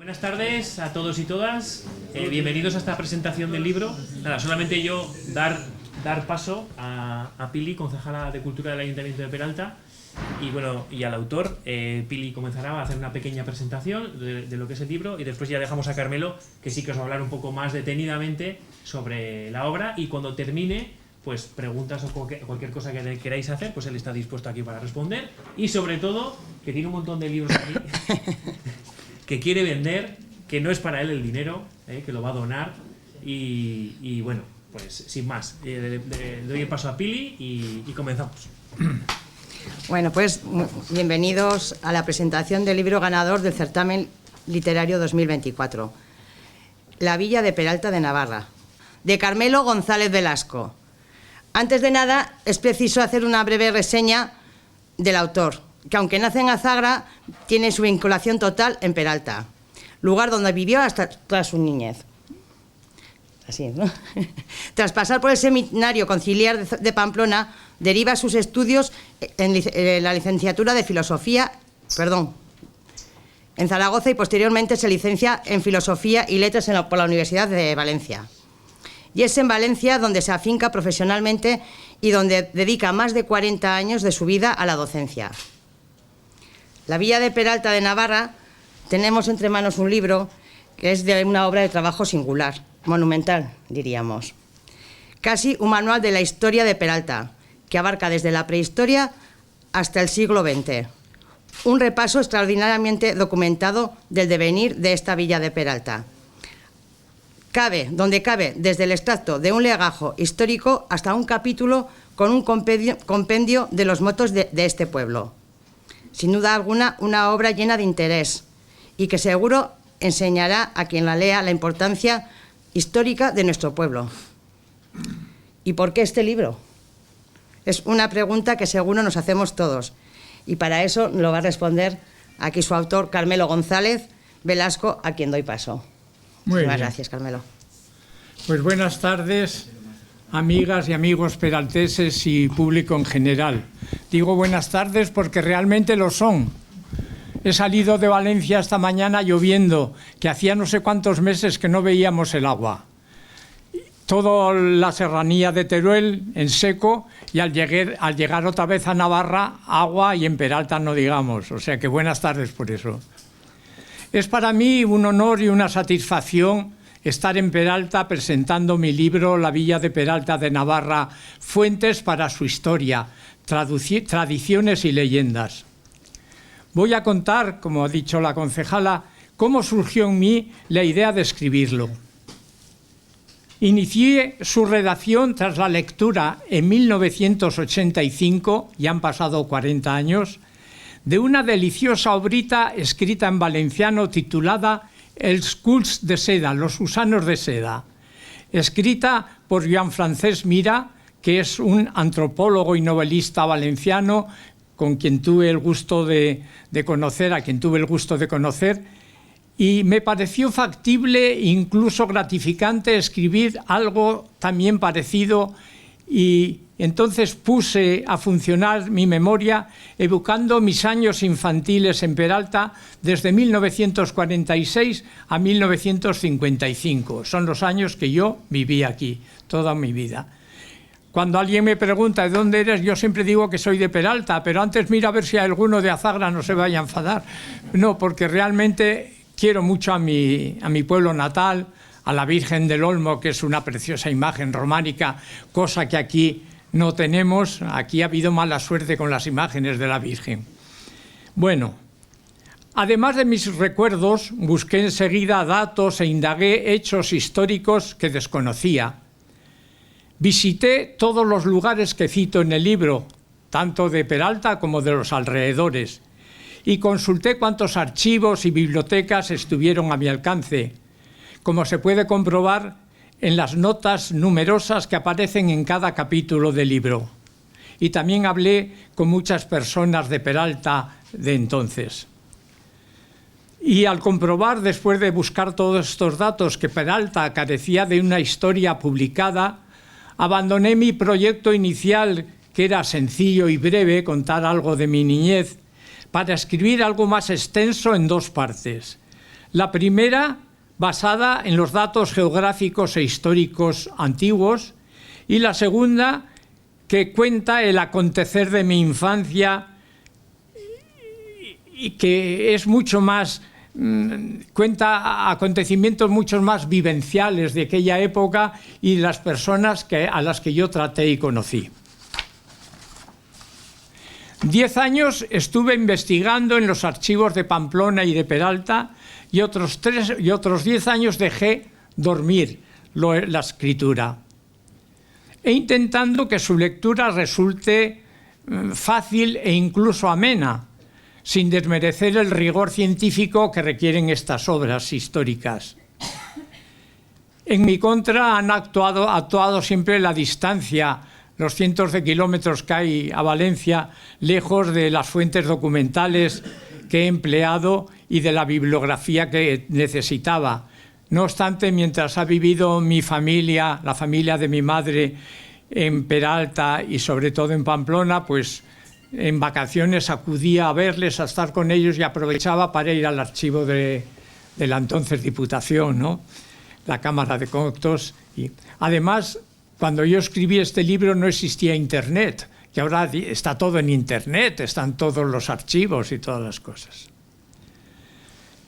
Buenas tardes a todos y todas, bienvenidos a esta presentación del libro. Nada, solamente yo dar paso a Pili, concejala de Cultura del Ayuntamiento de Peralta, y bueno, y al autor. Pili comenzará a hacer una pequeña presentación de lo que es el libro, y después ya dejamos a Carmelo, que sí que os va a hablar un poco más detenidamente sobre la obra, y cuando termine, pues preguntas o cualquier cosa que queráis hacer, pues él está dispuesto aquí para responder, y sobre todo, que tiene un montón de libros aquí que quiere vender, que no es para él el dinero, que lo va a donar, y bueno, pues sin más, le doy el paso a Pili y comenzamos. Bueno, pues bienvenidos a la presentación del libro ganador del certamen literario 2024, La Villa de Peralta de Navarra, de Carmelo González Velasco. Antes de nada, es preciso hacer una breve reseña del autor, que aunque nace en Azagra, tiene su vinculación total en Peralta, lugar donde vivió hasta toda su niñez. Así, ¿no? Tras pasar por el Seminario Conciliar de Pamplona, deriva sus estudios en la licenciatura de Filosofía, en Zaragoza, y posteriormente se licencia en Filosofía y Letras por la Universidad de Valencia. Y es en Valencia donde se afinca profesionalmente y donde dedica más de 40 años de su vida a la docencia. La Villa de Peralta de Navarra, tenemos entre manos un libro que es de una obra de trabajo singular, monumental, diríamos. Casi un manual de la historia de Peralta, que abarca desde la prehistoria hasta el siglo XX. Un repaso extraordinariamente documentado del devenir de esta Villa de Peralta. Donde cabe desde el extracto de un legajo histórico hasta un capítulo con un compendio de los motos de este pueblo. Sin duda alguna, una obra llena de interés y que seguro enseñará a quien la lea la importancia histórica de nuestro pueblo. ¿Y por qué este libro? Es una pregunta que seguro nos hacemos todos, y para eso lo va a responder aquí su autor, Carmelo González Velasco, a quien doy paso. Muchas gracias, Carmelo. Pues buenas tardes, amigas y amigos peralteses y público en general. Digo buenas tardes porque realmente lo son. He salido de Valencia esta mañana lloviendo, que hacía no sé cuántos meses que no veíamos el agua. Toda la serranía de Teruel en seco, y al llegar otra vez a Navarra, agua, y en Peralta no digamos. O sea que buenas tardes por eso. Es para mí un honor y una satisfacción estar en Peralta presentando mi libro La Villa de Peralta de Navarra, fuentes para su historia, tradiciones y leyendas. Voy a contar, como ha dicho la concejala, cómo surgió en mí la idea de escribirlo. Inicié su redacción tras la lectura en 1985, ya han pasado 40 años, de una deliciosa obrita escrita en valenciano titulada Els culs de seda, los gusanos de seda, escrita por Joan Francesc Mira, que es un antropólogo y novelista valenciano con quien tuve el gusto de conocer, y me pareció factible, incluso gratificante, escribir algo también parecido, y entonces puse a funcionar mi memoria evocando mis años infantiles en Peralta desde 1946 a 1955. Son los años que yo viví aquí, toda mi vida. Cuando alguien me pregunta ¿de dónde eres?, yo siempre digo que soy de Peralta, pero antes mira a ver si alguno de Azagra no se vaya a enfadar. No, porque realmente quiero mucho a mi pueblo natal, a la Virgen del Olmo, que es una preciosa imagen románica, cosa que aquí no tenemos. Aquí ha habido mala suerte con las imágenes de la Virgen. Bueno, además de mis recuerdos, busqué enseguida datos e indagué hechos históricos que desconocía. Visité todos los lugares que cito en el libro, tanto de Peralta como de los alrededores, y consulté cuántos archivos y bibliotecas estuvieron a mi alcance, como se puede comprobar en las notas numerosas que aparecen en cada capítulo del libro. Y también hablé con muchas personas de Peralta de entonces. Y al comprobar, después de buscar todos estos datos, que Peralta carecía de una historia publicada, abandoné mi proyecto inicial, que era sencillo y breve, contar algo de mi niñez, para escribir algo más extenso en dos partes. La primera, basada en los datos geográficos e históricos antiguos, y la segunda, que cuenta el acontecer de mi infancia y que es mucho más, cuenta acontecimientos mucho más vivenciales de aquella época y de las personas a las que yo traté y conocí. 10 años estuve investigando en los archivos de Pamplona y de Peralta y otros 10 años dejé dormir la escritura. E intentando que su lectura resulte fácil e incluso amena, sin desmerecer el rigor científico que requieren estas obras históricas. En mi contra han actuado siempre la distancia, los cientos de kilómetros que hay a Valencia, lejos de las fuentes documentales que he empleado y de la bibliografía que necesitaba. No obstante, mientras ha vivido mi familia, la familia de mi madre, en Peralta y sobre todo en Pamplona, pues en vacaciones acudía a verles, a estar con ellos y aprovechaba para ir al archivo de la entonces Diputación, ¿no? La Cámara de Coctos. Y además, cuando yo escribí este libro no existía Internet, que ahora está todo en Internet, están todos los archivos y todas las cosas.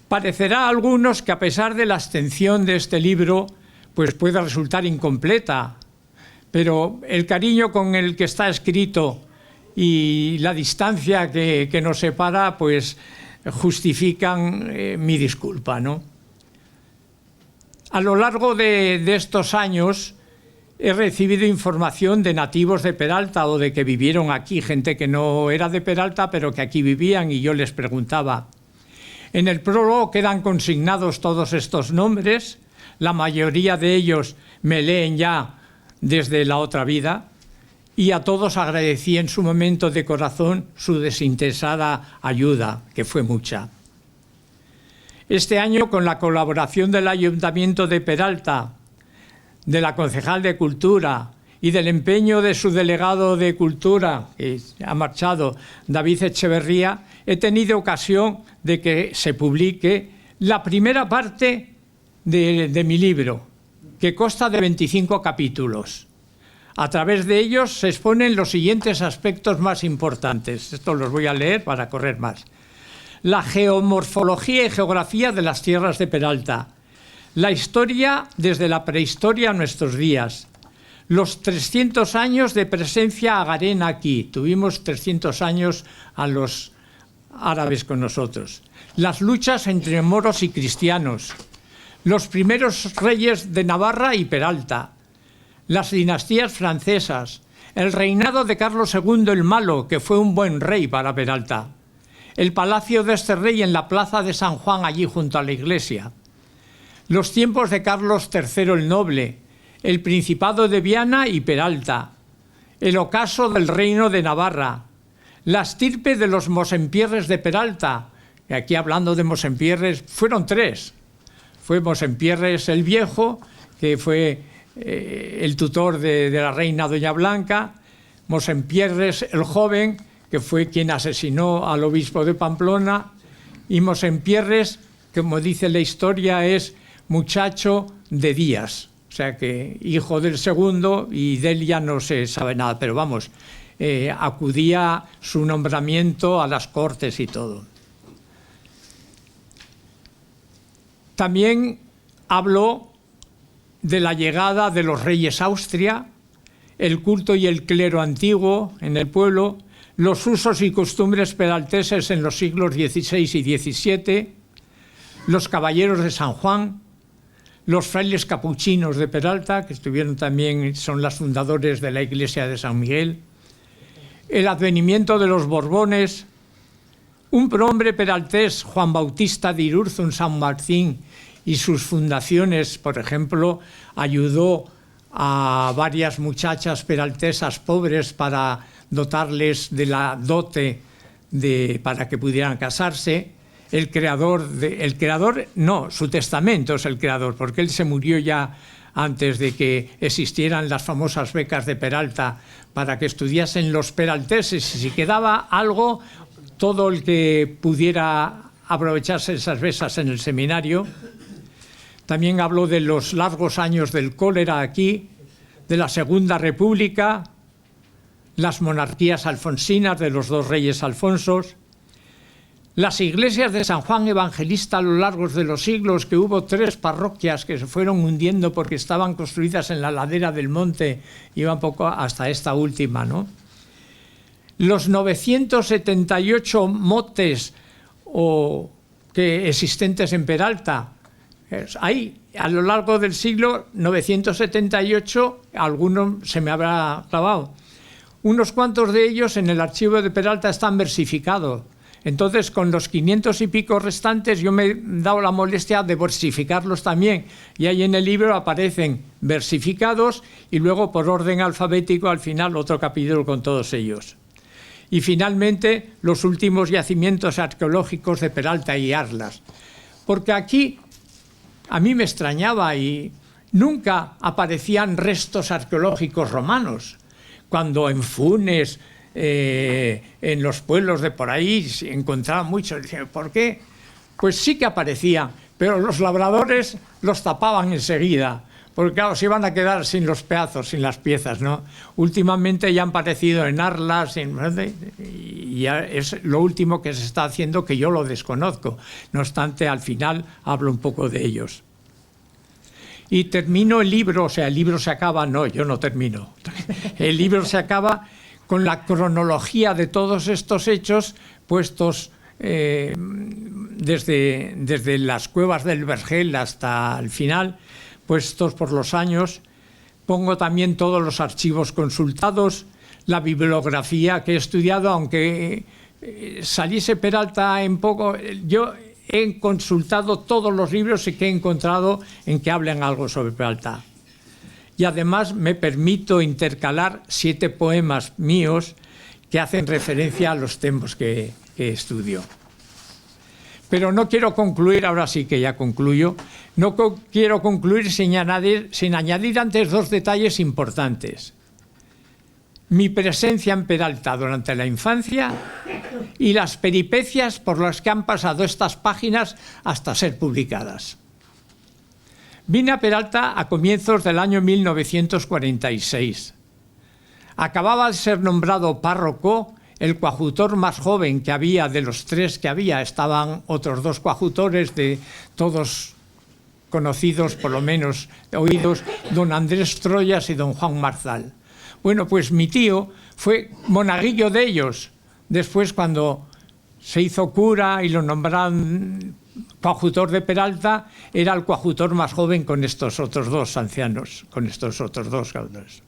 Parecerá a algunos que a pesar de la extensión de este libro, pues pueda resultar incompleta, pero el cariño con el que está escrito y la distancia que nos separa, pues justifican mi disculpa, ¿no? A lo largo de estos años he recibido información de nativos de Peralta o de que vivieron aquí, gente que no era de Peralta, pero que aquí vivían, y yo les preguntaba. En el prólogo quedan consignados todos estos nombres, la mayoría de ellos me leen ya desde la otra vida, y a todos agradecí en su momento de corazón su desinteresada ayuda, que fue mucha. Este año, con la colaboración del Ayuntamiento de Peralta, de la concejal de Cultura y del empeño de su delegado de Cultura, que ha marchado, David Echeverría, he tenido ocasión de que se publique la primera parte de mi libro, que consta de 25 capítulos. A través de ellos se exponen los siguientes aspectos más importantes. Estos los voy a leer para correr más. La geomorfología y geografía de las tierras de Peralta. La historia desde la prehistoria a nuestros días. Los 300 años de presencia agarena aquí. Tuvimos 300 años a los árabes con nosotros. Las luchas entre moros y cristianos. Los primeros reyes de Navarra y Peralta. Las dinastías francesas. El reinado de Carlos II el Malo, que fue un buen rey para Peralta. El palacio de este rey en la plaza de San Juan, allí junto a la iglesia. Los tiempos de Carlos III el Noble, el Principado de Viana y Peralta, el ocaso del Reino de Navarra, la estirpe de los Mosempierres de Peralta, y aquí hablando de Mosempierres, fueron 3. Fue Mosempierres el Viejo, que fue el tutor de la reina Doña Blanca, Mosempierres el Joven, que fue quien asesinó al obispo de Pamplona, y Mosempierres, como dice la historia, es muchacho de Díaz, o sea que hijo del segundo, y de él ya no se sabe nada, pero vamos, acudía su nombramiento a las cortes y todo. También habló de la llegada de los reyes a Austria, el culto y el clero antiguo en el pueblo, los usos y costumbres peralteses en los siglos XVI y XVII, los caballeros de San Juan, los frailes capuchinos de Peralta, que estuvieron también, son los fundadores de la iglesia de San Miguel, el advenimiento de los Borbones, un prohombre peraltés, Juan Bautista de Irurzun San Martín, y sus fundaciones, por ejemplo, ayudó a varias muchachas peraltesas pobres para dotarles de la dote para que pudieran casarse. Su testamento es el creador, porque él se murió ya antes de que existieran las famosas becas de Peralta para que estudiasen los peralteses, y si quedaba algo, todo el que pudiera aprovecharse esas becas en el seminario. También habló de los largos años del cólera aquí, de la Segunda República, las monarquías alfonsinas de los dos reyes Alfonsos, las iglesias de San Juan Evangelista a lo largo de los siglos, que hubo 3 parroquias que se fueron hundiendo porque estaban construidas en la ladera del monte, iba un poco hasta esta última, ¿no? Los 978 motes existentes en Peralta. Hay, a lo largo del siglo, 978, algunos se me habrá clavado. Unos cuantos de ellos en el archivo de Peralta están versificados. Entonces, con los 500 y pico restantes, yo me he dado la molestia de versificarlos también. Y ahí en el libro aparecen versificados y luego por orden alfabético al final otro capítulo con todos ellos. Y finalmente, los últimos yacimientos arqueológicos de Peralta y Arlas. Porque aquí a mí me extrañaba y nunca aparecían restos arqueológicos romanos. Cuando en Funes, en los pueblos de por ahí, se encontraban muchos. Decían, ¿por qué? Pues sí que aparecían, pero los labradores los tapaban enseguida. Porque claro, se iban a quedar sin los pedazos, sin las piezas, ¿no? Últimamente ya han aparecido en Arlas, y ya es lo último que se está haciendo, que yo lo desconozco. No obstante, al final hablo un poco de ellos. Y termino el libro, o sea, el libro se acaba, no, yo no termino. El libro se acaba con la cronología de todos estos hechos puestos desde las cuevas del Vergel hasta el final, puestos por los años. Pongo también todos los archivos consultados, la bibliografía que he estudiado, aunque saliese Peralta en poco. Yo he consultado todos los libros y que he encontrado en que hablen algo sobre Peralta. Y además me permito intercalar 7 poemas míos que hacen referencia a los temas que estudio. Pero no quiero concluir, ahora sí que ya concluyo, no quiero concluir sin añadir antes 2 detalles importantes. Mi presencia en Peralta durante la infancia y las peripecias por las que han pasado estas páginas hasta ser publicadas. Vine a Peralta a comienzos del año 1946. Acababa de ser nombrado párroco el coadjutor más joven que había, de los 3 que había. Estaban otros 2 coadjutores, de todos conocidos, por lo menos oídos, don Andrés Troyas y don Juan Marzal. Bueno, pues mi tío fue monaguillo de ellos. Después, cuando se hizo cura y lo nombraron coadjutor de Peralta, era el coadjutor más joven con estos otros 2 ancianos, con estos otros 2 coadjutores.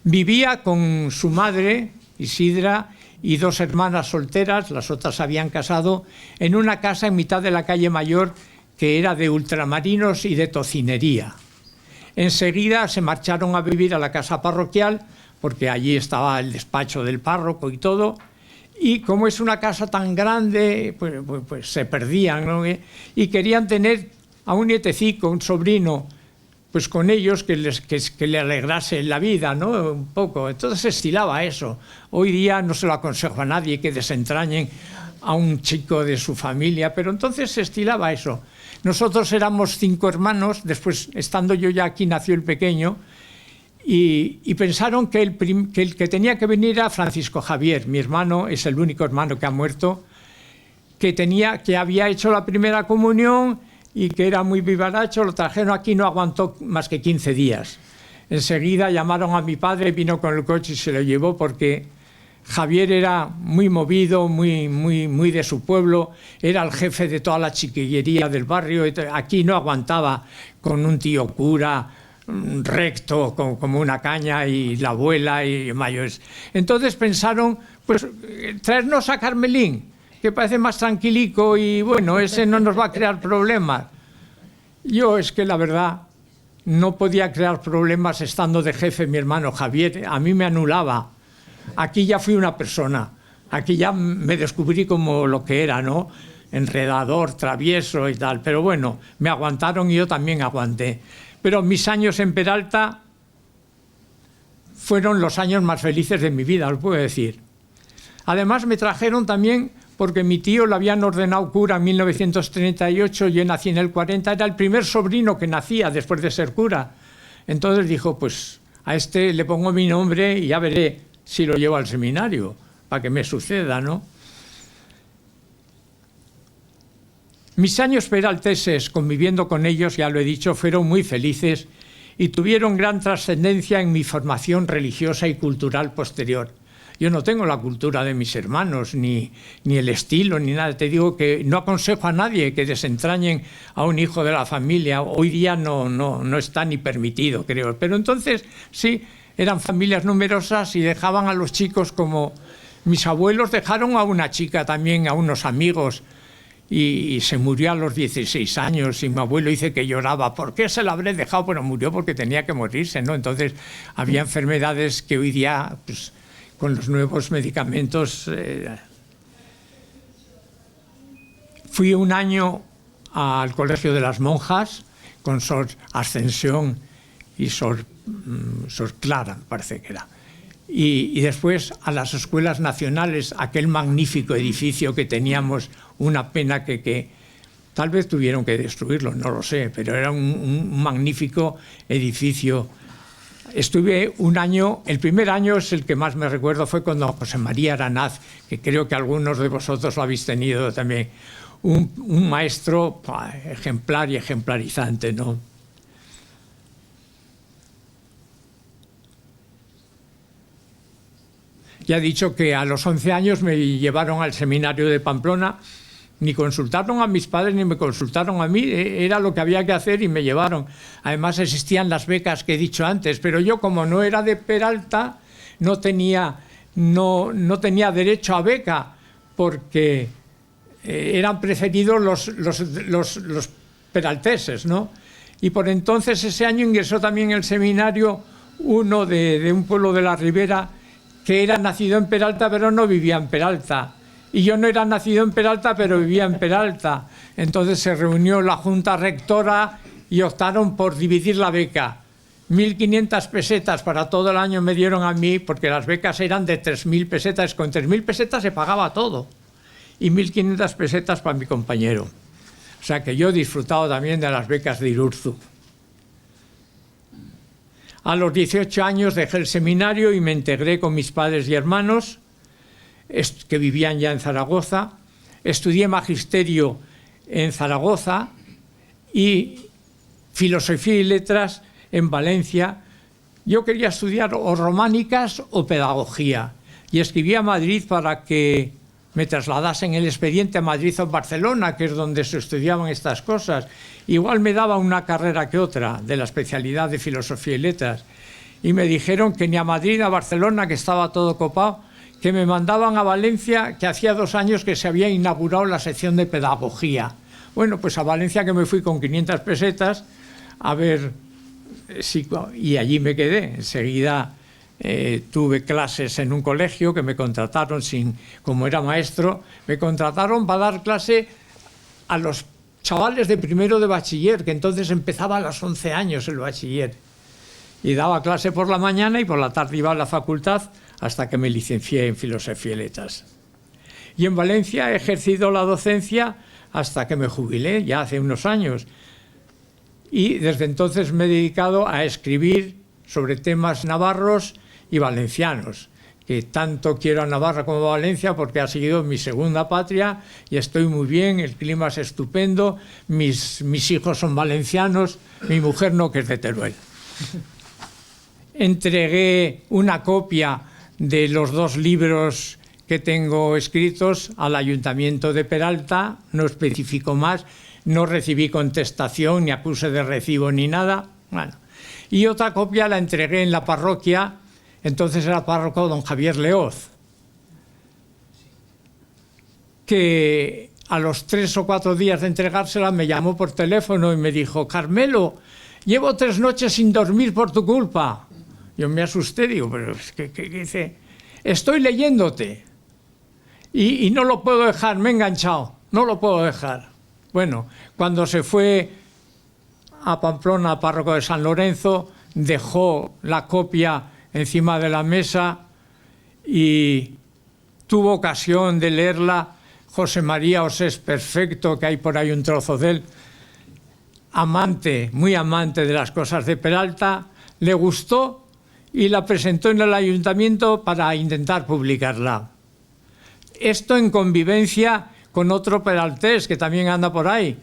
Vivía con su madre, Isidra, y 2 hermanas solteras, las otras habían casado, en una casa en mitad de la calle Mayor que era de ultramarinos y de tocinería. Enseguida se marcharon a vivir a la casa parroquial, porque allí estaba el despacho del párroco y todo, y como es una casa tan grande, pues se perdían, ¿no? Y querían tener a un nietecico, un sobrino, pues con ellos que le alegrase la vida, ¿no? Un poco. Entonces se estilaba eso. Hoy día no se lo aconsejo a nadie que desentrañen a un chico de su familia, pero entonces se estilaba eso. Nosotros éramos 5 hermanos, después, estando yo ya aquí, nació el pequeño, y pensaron que el que tenía que venir era Francisco Javier. Mi hermano es el único hermano que ha muerto, que había hecho la primera comunión y que era muy vivaracho. Lo trajeron aquí, no aguantó más que 15 días. Enseguida llamaron a mi padre, vino con el coche y se lo llevó, porque Javier era muy movido, muy de su pueblo, era el jefe de toda la chiquillería del barrio. Aquí no aguantaba con un tío cura recto, como una caña, y la abuela y mayores. Entonces pensaron, pues, traernos a Carmelín, que parece más tranquilico y bueno, ese no nos va a crear problemas. Yo, es que la verdad, no podía crear problemas estando de jefe mi hermano Javier. A mí me anulaba. Aquí ya fui una persona. Aquí ya me descubrí como lo que era, ¿no? Enredador, travieso y tal. Pero bueno, me aguantaron y yo también aguanté. Pero mis años en Peralta fueron los años más felices de mi vida, os puedo decir. Además me trajeron también porque mi tío lo habían ordenado cura en 1938, yo nací en el 40, era el primer sobrino que nacía después de ser cura. Entonces dijo, pues a este le pongo mi nombre y ya veré si lo llevo al seminario, para que me suceda, ¿no? Mis años peralteses, conviviendo con ellos, ya lo he dicho, fueron muy felices y tuvieron gran trascendencia en mi formación religiosa y cultural posterior. Yo no tengo la cultura de mis hermanos, ni el estilo, ni nada. Te digo que no aconsejo a nadie que desentrañen a un hijo de la familia. Hoy día no está ni permitido, creo. Pero entonces sí, eran familias numerosas y dejaban a los chicos como... Mis abuelos dejaron a una chica también, a unos amigos, y se murió a los 16 años y mi abuelo dice que lloraba. ¿Por qué se la habré dejado? Bueno, murió porque tenía que morirse, ¿no? Entonces había enfermedades que hoy día... Pues, con los nuevos medicamentos. Fui un año al Colegio de las Monjas con Sor Ascensión y Sor Clara, parece que era. Y después a las escuelas nacionales, aquel magnífico edificio que teníamos, una pena que tal vez tuvieron que destruirlo, no lo sé, pero era un magnífico edificio. Estuve un año, el primer año es el que más me recuerdo, fue con don José María Aranaz, que creo que algunos de vosotros lo habéis tenido también, un maestro ejemplar y ejemplarizante, ¿no? Ya he dicho que a los 11 años me llevaron al seminario de Pamplona. Ni consultaron a mis padres ni me consultaron a mí, era lo que había que hacer y me llevaron. Además existían las becas que he dicho antes, pero yo como no era de Peralta no tenía derecho a beca porque eran preferidos los peralteses, ¿no? Y por entonces ese año ingresó también en el seminario uno de un pueblo de la Ribera que era nacido en Peralta pero no vivía en Peralta. Y yo no era nacido en Peralta, pero vivía en Peralta. Entonces se reunió la Junta Rectora y optaron por dividir la beca. 1.500 pesetas para todo el año me dieron a mí, porque las becas eran de 3.000 pesetas. Con 3.000 pesetas se pagaba todo. Y 1.500 pesetas para mi compañero. O sea que yo he disfrutado también de las becas de Irurzu. A los 18 años dejé el seminario y me integré con mis padres y hermanos, que vivían ya en Zaragoza. Estudié magisterio en Zaragoza y filosofía y letras en Valencia. Yo quería estudiar o románicas o pedagogía y escribí a Madrid para que me trasladasen el expediente a Madrid o Barcelona, que es donde se estudiaban estas cosas. Igual me daba una carrera que otra de la especialidad de filosofía y letras. Y me dijeron que ni a Madrid ni a Barcelona, que estaba todo copado, que me mandaban a Valencia, que hacía 2 años que se había inaugurado la sección de pedagogía. Bueno, pues a Valencia, que me fui con 500 pesetas, a ver si... Y allí me quedé. Enseguida tuve clases en un colegio que me contrataron, como era maestro, me contrataron para dar clase a los chavales de primero de bachiller, que entonces empezaba a los 11 años el bachiller. Y daba clase por la mañana y por la tarde iba a la facultad, hasta que me licencié en Filosofía y Letras. Y en Valencia he ejercido la docencia hasta que me jubilé, ya hace unos años. Y desde entonces me he dedicado a escribir sobre temas navarros y valencianos, que tanto quiero a Navarra como a Valencia porque ha sido mi segunda patria y estoy muy bien, el clima es estupendo, mis hijos son valencianos, mi mujer no, que es de Teruel. Entregué una copia de los 2 libros que tengo escritos al Ayuntamiento de Peralta, no especifico más, no recibí contestación, ni acuse de recibo ni nada. Bueno. Y otra copia la entregué en la parroquia, entonces era párroco don Javier Leoz, que a los 3 o 4 días de entregársela me llamó por teléfono y me dijo: Carmelo, llevo 3 noches sin dormir por tu culpa. Yo me asusté, digo, pero ¿qué dice? Estoy leyéndote y no lo puedo dejar, me he enganchado, no lo puedo dejar. Bueno, cuando se fue a Pamplona, párroco de San Lorenzo, dejó la copia encima de la mesa y tuvo ocasión de leerla José María Osés Perfecto, que hay por ahí un trozo de él, amante, muy amante de las cosas de Peralta, le gustó y la presentó en el ayuntamiento para intentar publicarla. Esto en convivencia con otro peraltés que también anda por ahí,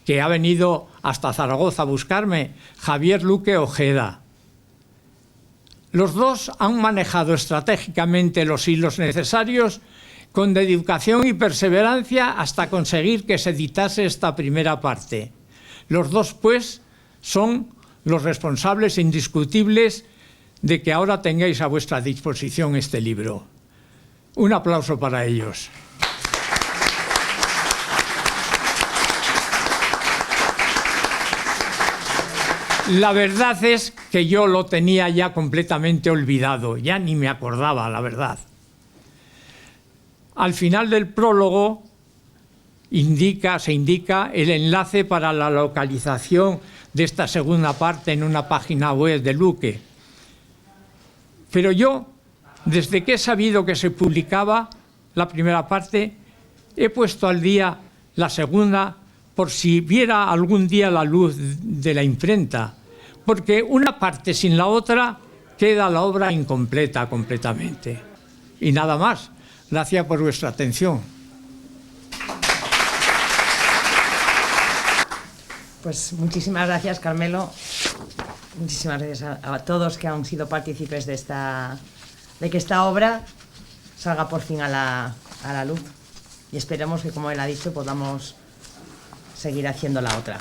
que ha venido hasta Zaragoza a buscarme, Javier Luque Ojeda. Los dos han manejado estratégicamente los hilos necesarios con dedicación y perseverancia hasta conseguir que se editase esta primera parte. Los dos, pues, son los responsables indiscutibles de que ahora tengáis a vuestra disposición este libro. Un aplauso para ellos. La verdad es que yo lo tenía ya completamente olvidado, ya ni me acordaba, la verdad. Al final del prólogo se indica el enlace para la localización de esta segunda parte en una página web de Luque. Pero yo, desde que he sabido que se publicaba la primera parte, he puesto al día la segunda por si viera algún día la luz de la imprenta, porque una parte sin la otra queda la obra incompleta completamente. Y nada más. Gracias por vuestra atención. Pues muchísimas gracias, Carmelo. Muchísimas gracias a todos que han sido partícipes de que esta obra salga por fin a la luz. Y esperemos que, como él ha dicho, podamos seguir haciendo la otra.